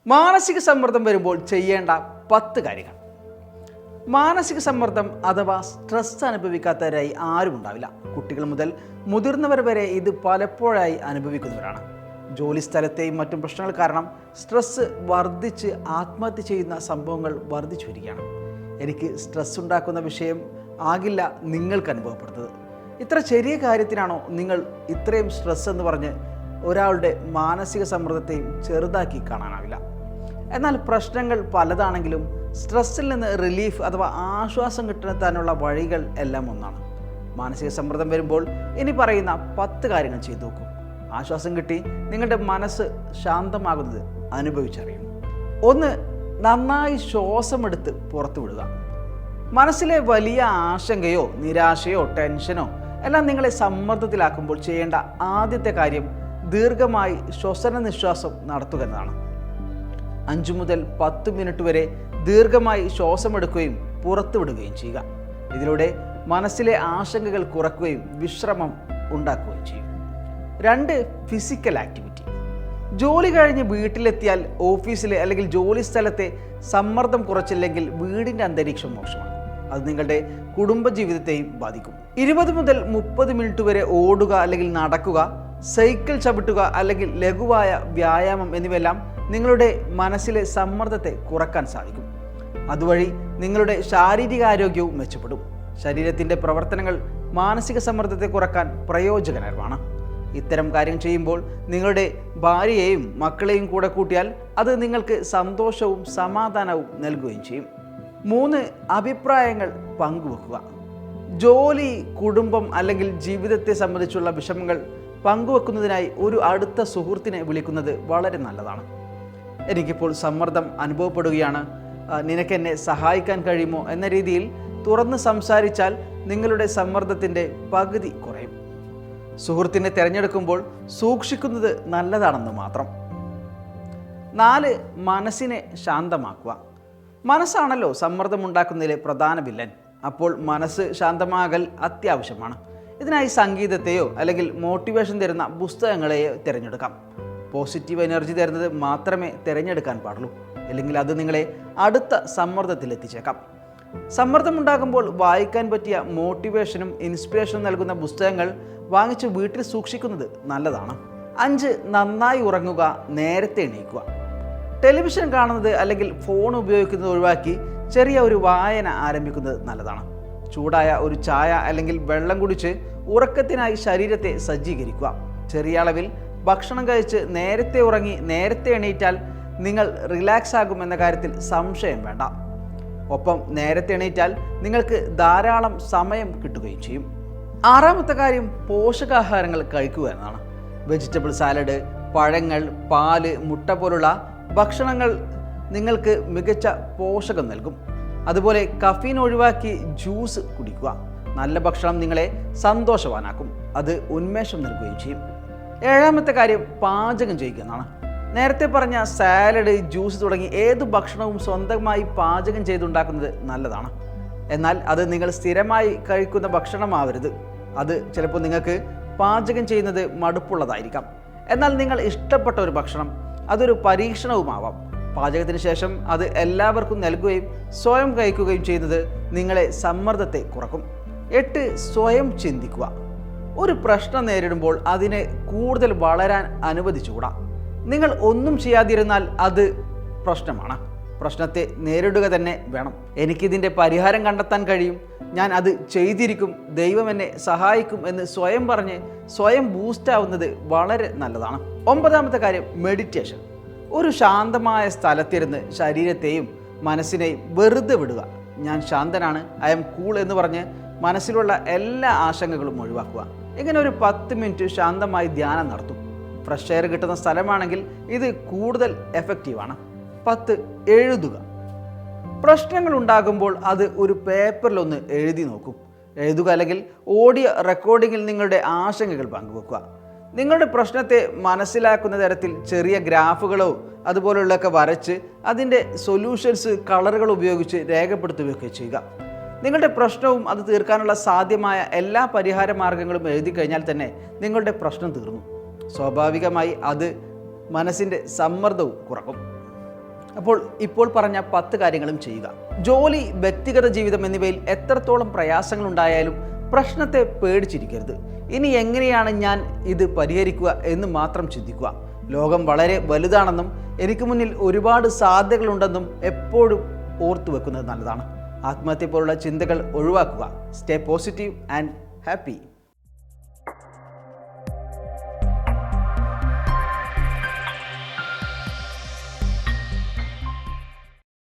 മാനസിക സമ്മർദ്ദം വരുമ്പോൾ ചെയ്യേണ്ട 10 കാര്യങ്ങൾ. മാനസിക സമ്മർദ്ദം അഥവാ സ്ട്രെസ് അനുഭവിക്കാത്തവരായി ആരും ഉണ്ടാവില്ല. കുട്ടികൾ മുതൽ മുതിർന്നവർ വരെ ഇത് പലപ്പോഴായി അനുഭവിക്കുന്നവരാണ്. ജോലി സ്ഥലത്തെയും മറ്റും പ്രശ്നങ്ങൾ കാരണം സ്ട്രെസ് വർദ്ധിച്ച് ആത്മഹത്യ ചെയ്യുന്ന സംഭവങ്ങൾ വർദ്ധിച്ചു വരികയാണ്. എനിക്ക് സ്ട്രെസ് ഉണ്ടാക്കുന്ന വിഷയം ആകില്ല നിങ്ങൾക്ക് അനുഭവപ്പെടുന്നത്. ഇത്ര ചെറിയ കാര്യത്തിനാണോ നിങ്ങൾ ഇത്രയും സ്ട്രെസ് എന്ന് പറഞ്ഞ് ഒരാളുടെ മാനസിക സമ്മർദ്ദത്തെയും ചെറുതാക്കി കാണാനാവില്ല. എന്നാൽ പ്രശ്നങ്ങൾ പലതാണെങ്കിലും സ്ട്രെസ്സിൽ നിന്ന് റിലീഫ് അഥവാ ആശ്വാസം കിട്ടാനുള്ള വഴികൾ എല്ലാം ഒന്നാണ്. മാനസിക സമ്മർദ്ദം വരുമ്പോൾ ഇനി പറയുന്ന 10 കാര്യങ്ങൾ ചെയ്തു നോക്കൂ. ആശ്വാസം കിട്ടി നിങ്ങളുടെ മനസ്സ് ശാന്തമാകുന്നത് അനുഭവിച്ചറിയും. 1. നന്നായി ശ്വാസമെടുത്ത് പുറത്തു വിടുക. മനസ്സിലെ വലിയ ആശങ്കയോ നിരാശയോ ടെൻഷനോ എല്ലാം നിങ്ങളെ സമ്മർദ്ദത്തിലാക്കുമ്പോൾ ചെയ്യേണ്ട ആദ്യത്തെ കാര്യം ദീർഘമായി ശ്വസന നിശ്വാസം നടത്തുക എന്നതാണ്. 5 മുതൽ 10 മിനിറ്റ് വരെ ദീർഘമായി ശ്വാസമെടുക്കുകയും പുറത്തുവിടുകയും ചെയ്യുക. ഇതിലൂടെ മനസ്സിലെ ആശങ്കകൾ കുറയ്ക്കുകയും വിശ്രമം ഉണ്ടാക്കുകയും ചെയ്യും. 2. Physical activity. ജോലി കഴിഞ്ഞ് വീട്ടിലെത്തിയാൽ ഓഫീസിലെ അല്ലെങ്കിൽ ജോലി സ്ഥലത്തെ സമ്മർദ്ദം കുറച്ചില്ലെങ്കിൽ വീടിൻ്റെ അന്തരീക്ഷം മോശമാണ്. അത് നിങ്ങളുടെ കുടുംബജീവിതത്തെയും ബാധിക്കും. 20 മുതൽ 30 മിനിറ്റ് വരെ ഓടുക അല്ലെങ്കിൽ നടക്കുക, സൈക്കിൾ ചവിട്ടുക അല്ലെങ്കിൽ ലഘുവായ വ്യായാമം എന്നിവയെല്ലാം നിങ്ങളുടെ മനസ്സിലെ സമ്മർദ്ദത്തെ കുറക്കാൻ സാധിക്കും. അതുവഴി നിങ്ങളുടെ ശാരീരികാരോഗ്യവും മെച്ചപ്പെടും. ശരീരത്തിൻ്റെ പ്രവർത്തനങ്ങൾ മാനസിക സമ്മർദ്ദത്തെ കുറക്കാൻ പ്രയോജനകരമാണ്. ഇത്തരം കാര്യം ചെയ്യുമ്പോൾ നിങ്ങളുടെ ഭാര്യയെയും മക്കളെയും കൂടെ കൂട്ടിയാൽ അത് നിങ്ങൾക്ക് സന്തോഷവും സമാധാനവും നൽകുകയും ചെയ്യും. 3. അഭിപ്രായങ്ങൾ പങ്കുവെക്കുക. ജോലി, കുടുംബം അല്ലെങ്കിൽ ജീവിതത്തെ സംബന്ധിച്ചുള്ള വിഷമങ്ങൾ പങ്കുവെക്കുന്നതിനായി ഒരു അടുത്ത സുഹൃത്തിനെ വിളിക്കുന്നത് വളരെ നല്ലതാണ്. എനിക്കിപ്പോൾ സമ്മർദ്ദം അനുഭവപ്പെടുകയാണ്, നിനക്കെന്നെ സഹായിക്കാൻ കഴിയുമോ എന്ന രീതിയിൽ തുറന്ന് സംസാരിച്ചാൽ നിങ്ങളുടെ സമ്മർദ്ദത്തിൻ്റെ പകുതി കുറയും. സുഹൃത്തിനെ തിരഞ്ഞെടുക്കുമ്പോൾ സൂക്ഷിക്കുന്നത് നല്ലതാണെന്ന് മാത്രം. 4. മനസ്സിനെ ശാന്തമാക്കുക. മനസ്സാണല്ലോ സമ്മർദ്ദമുണ്ടാക്കുന്നതിലെ പ്രധാന വില്ലൻ. അപ്പോൾ മനസ്സ് ശാന്തമാകൽ അത്യാവശ്യമാണ്. ഇതിനായി സംഗീതത്തെയോ അല്ലെങ്കിൽ മോട്ടിവേഷൻ തരുന്ന പുസ്തകങ്ങളെയോ തിരഞ്ഞെടുക്കാം. പോസിറ്റീവ് എനർജി തരുന്നത് മാത്രമേ തിരഞ്ഞെടുക്കാൻ പാടുള്ളൂ, അല്ലെങ്കിൽ അത് നിങ്ങളെ അടുത്ത സമ്മർദ്ദത്തിലെത്തിച്ചേക്കാം. സമ്മർദ്ദമുണ്ടാകുമ്പോൾ വായിക്കാൻ പറ്റിയ മോട്ടിവേഷനും ഇൻസ്പിറേഷനും നൽകുന്ന പുസ്തകങ്ങൾ വാങ്ങിച്ച് വീട്ടിൽ സൂക്ഷിക്കുന്നത് നല്ലതാണ്. 5. നന്നായി ഉറങ്ങുക, നേരത്തെ എണീക്കുക. ടെലിവിഷൻ കാണുന്നത് അല്ലെങ്കിൽ ഫോൺ ഉപയോഗിക്കുന്നത് ഒഴിവാക്കി ചെറിയ ഒരു വായന ആരംഭിക്കുന്നത് നല്ലതാണ്. ചൂടായ ഒരു ചായ അല്ലെങ്കിൽ വെള്ളം കുടിച്ച് ഉറക്കത്തിനായി ശരീരത്തെ സജ്ജീകരിക്കുക. ചെറിയ അളവിൽ ഭക്ഷണം കഴിച്ച് നേരത്തെ ഉറങ്ങി നേരത്തെ എണീറ്റാൽ നിങ്ങൾ റിലാക്സ് ആകുമെന്ന കാര്യത്തിൽ സംശയം വേണ്ട. ഒപ്പം നേരത്തെ എണീറ്റാൽ നിങ്ങൾക്ക് ധാരാളം സമയം കിട്ടുകയും ചെയ്യും. 6ാമത്തെ കാര്യം പോഷകാഹാരങ്ങൾ കഴിക്കുക എന്നതാണ്. വെജിറ്റബിൾ സാലഡ്, പഴങ്ങൾ, പാല്, മുട്ട പോലുള്ള ഭക്ഷണങ്ങൾ നിങ്ങൾക്ക് മികച്ച പോഷകം നൽകും. അതുപോലെ കഫീൻ ഒഴിവാക്കി ജ്യൂസ് കുടിക്കുക. നല്ല ഭക്ഷണം നിങ്ങളെ സന്തോഷവാനാക്കും, അത് ഉന്മേഷം നൽകുകയും ചെയ്യും. 7ാമത്തെ കാര്യം പാചകം ചെയ്യുക എന്നാണ്. നേരത്തെ പറഞ്ഞ സാലഡ്, ജ്യൂസ് തുടങ്ങി ഏത് ഭക്ഷണവും സ്വന്തമായി പാചകം ചെയ്തുണ്ടാക്കുന്നത് നല്ലതാണ്. എന്നാൽ അത് നിങ്ങൾ സ്ഥിരമായി കഴിക്കുന്ന ഭക്ഷണമാവരുത്. അത് ചിലപ്പോൾ നിങ്ങൾക്ക് പാചകം ചെയ്യുന്നത് മടുപ്പുള്ളതായിരിക്കാം. എന്നാൽ നിങ്ങൾ ഇഷ്ടപ്പെട്ട ഒരു ഭക്ഷണം, അതൊരു പരീക്ഷണവുമാവാം. പാചകത്തിന് ശേഷം അത് എല്ലാവർക്കും നൽകുകയും സ്വയം കഴിക്കുകയും ചെയ്യുന്നത് നിങ്ങളെ സമ്മർദ്ദത്തെ കുറക്കും. 8. സ്വയം ചിന്തിക്കുക. ഒരു പ്രശ്നം നേരിടുമ്പോൾ അതിനെ കൂടുതൽ വളരാൻ അനുവദിച്ചുകൂടാ. നിങ്ങൾ ഒന്നും ചെയ്യാതിരുന്നാൽ അത് പ്രശ്നമാണ്. പ്രശ്നത്തെ നേരിടുക തന്നെ വേണം. എനിക്കിതിൻ്റെ പരിഹാരം കണ്ടെത്താൻ കഴിയും, ഞാൻ അത് ചെയ്തിരിക്കും, ദൈവം എന്നെ സഹായിക്കും എന്ന് സ്വയം പറഞ്ഞ് സ്വയം ബൂസ്റ്റാവുന്നത് വളരെ നല്ലതാണ്. 9ാമത്തെ കാര്യം മെഡിറ്റേഷൻ. ഒരു ശാന്തമായ സ്ഥലത്തിരുന്ന് ശരീരത്തെയും മനസ്സിനെയും വെറുതെ വിടുക. ഞാൻ ശാന്തനാണ്, ഐ എം കൂൾ എന്ന് പറഞ്ഞ് മനസ്സിലുള്ള എല്ലാ ആശങ്കകളും ഒഴിവാക്കുക. ഇങ്ങനെ ഒരു 10 മിനിറ്റ് ശാന്തമായി ധ്യാനം നടത്തും. ഫ്രഷ് എയർ കിട്ടുന്ന സ്ഥലമാണെങ്കിൽ ഇത് കൂടുതൽ എഫക്റ്റീവാണ്. 10. എഴുതുക. പ്രശ്നങ്ങൾ ഉണ്ടാകുമ്പോൾ അത് ഒരു പേപ്പറിലൊന്ന് എഴുതി നോക്കും. എഴുതുക അല്ലെങ്കിൽ ഓഡിയോ റെക്കോർഡിങ്ങിൽ നിങ്ങളുടെ ആശങ്കകൾ പങ്കുവെക്കുക. നിങ്ങളുടെ പ്രശ്നത്തെ മനസ്സിലാക്കുന്ന തരത്തിൽ ചെറിയ ഗ്രാഫുകളോ അതുപോലുള്ളതൊക്കെ വരച്ച് അതിൻ്റെ സൊല്യൂഷൻസ് കളറുകൾ ഉപയോഗിച്ച് രേഖപ്പെടുത്തുകയൊക്കെ ചെയ്യുക. നിങ്ങളുടെ പ്രശ്നവും അത് തീർക്കാനുള്ള സാധ്യമായ എല്ലാ പരിഹാര മാർഗങ്ങളും എഴുതി കഴിഞ്ഞാൽ തന്നെ നിങ്ങളുടെ പ്രശ്നം തീർന്നു. സ്വാഭാവികമായി അത് മനസ്സിൻ്റെ സമ്മർദ്ദവും കുറക്കും. ഇപ്പോൾ പറഞ്ഞ 10 കാര്യങ്ങളും ചെയ്യുക. ജോലി, വ്യക്തിഗത ജീവിതം എന്നിവയിൽ എത്രത്തോളം പ്രയാസങ്ങളുണ്ടായാലും പ്രശ്നത്തെ പേടിച്ചിരിക്കരുത്. ഇനി എങ്ങനെയാണ് ഞാൻ ഇത് പരിഹരിക്കുക എന്ന് മാത്രം ചിന്തിക്കുക. ലോകം വളരെ വലുതാണെന്നും എനിക്ക് മുന്നിൽ ഒരുപാട് സാധ്യതകളുണ്ടെന്നും എപ്പോഴും ഓർത്തു വെക്കുന്നത് നല്ലതാണ്. ആത്മഹത്യ പോലുള്ള ചിന്തകൾ ഒഴിവാക്കുക. Stay positive and happy.